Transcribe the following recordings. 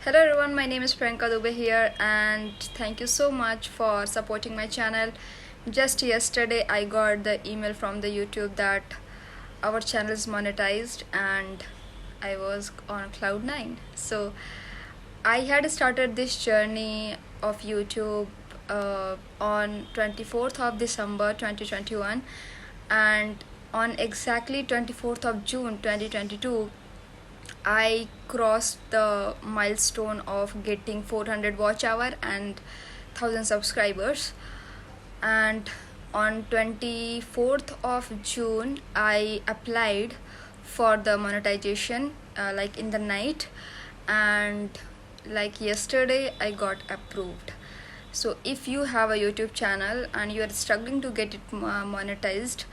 Hello everyone, my name is Priyanka here and thank you so much for supporting my channel. Just yesterday I got the email from the YouTube that our channel is monetized and I was on cloud 9. So I had started this journey of YouTube on 24th of December 2021, and on exactly 24th of June 2022 I crossed the milestone of getting 400 watch hour and 1000 subscribers. And on 24th of June I applied for the monetization like in the night, and like yesterday I got approved. So if you have a YouTube channel and you are struggling to get it monetized,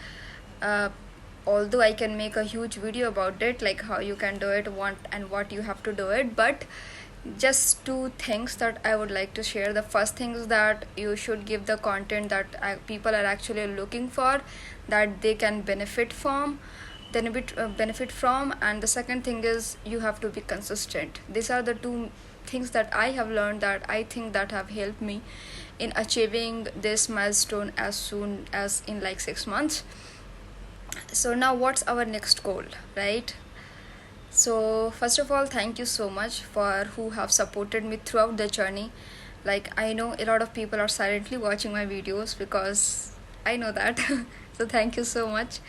uh, although I can make a huge video about it, like how you can do it, what you have to do it, but just two things that I would like to share. The first thing is that you should give the content that people are actually looking for, that they can benefit from, and the second thing is you have to be consistent. These are the two things that I have learned that I think that have helped me in achieving this milestone as soon as in like 6 months. So now what's our next goal, right? So first of all, thank you so much for who have supported me throughout the journey. Like I know a lot of people are silently watching my videos because I know that. So thank you so much.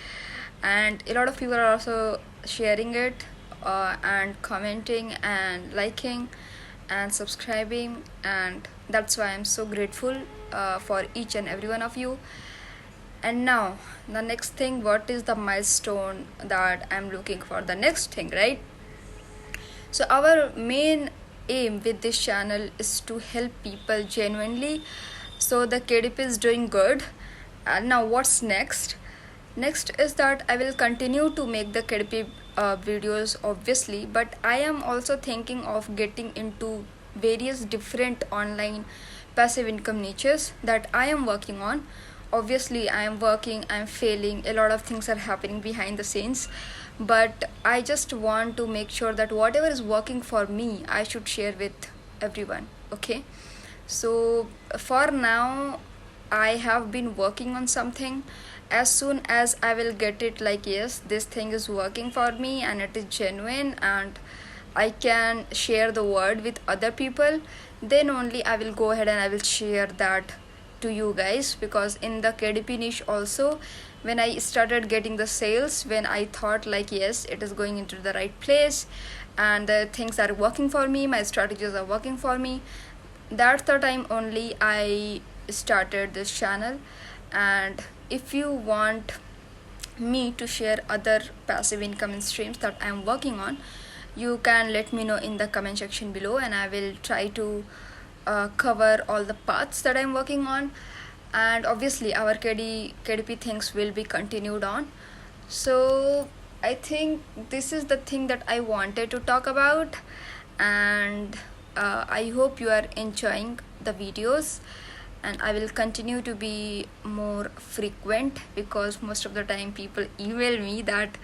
And a lot of people are also sharing it and commenting and liking and subscribing, and that's why I'm so grateful for each and every one of you. And now the next thing, what is the milestone that I'm looking for? The next thing, right? So our main aim with this channel is to help people genuinely. So the KDP is doing good. And now what's next? Next is that I will continue to make the KDP videos obviously, but I am also thinking of getting into various different online passive income niches that I am working on. Obviously I am working, I'm failing, a lot of things are happening behind the scenes, but I just want to make sure that whatever is working for me I should share with everyone. Okay, so for now I have been working on something. As soon as I will get it, like yes, this thing is working for me and it is genuine and I can share the word with other people, then only I will go ahead and I will share that to you guys. Because in the KDP niche also, when I started getting the sales, when I thought like yes, it is going into the right place and the things are working for me, my strategies are working for me, that's the time only I started this channel. And if you want me to share other passive income streams that I'm working on, you can let me know in the comment section below, and I will try to cover all the paths that I'm working on. And obviously our KDP things will be continued on. So I think this is the thing that I wanted to talk about, and I hope you are enjoying the videos, and I will continue to be more frequent because most of the time people email me that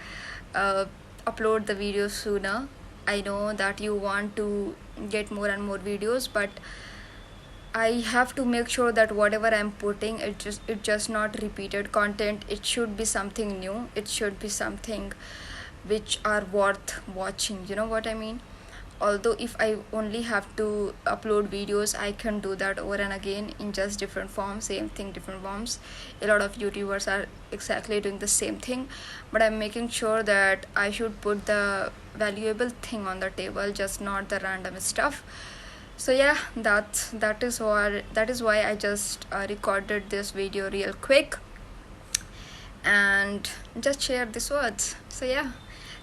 upload the videos sooner. I know that you want to get more and more videos, but I have to make sure that whatever I'm putting, it just not repeated content. It should be something new. It should be something which are worth watching. You know what I mean? Although if I only have to upload videos, I can do that over and again in just different forms, same thing, different forms. A lot of YouTubers are exactly doing the same thing, but I'm making sure that I should put the valuable thing on the table, just not the random stuff. So yeah, that is why I just recorded this video real quick and just share these words. So yeah,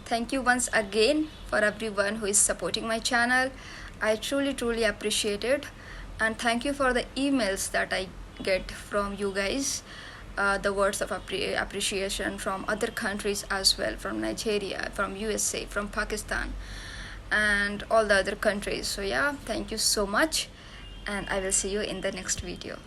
thank you once again for everyone who is supporting my channel. I truly appreciate it, and thank you for the emails that I get from you guys, the words of appreciation from other countries as well, from Nigeria, from USA, from Pakistan, and all the other countries. So yeah, thank you so much, and I will see you in the next video.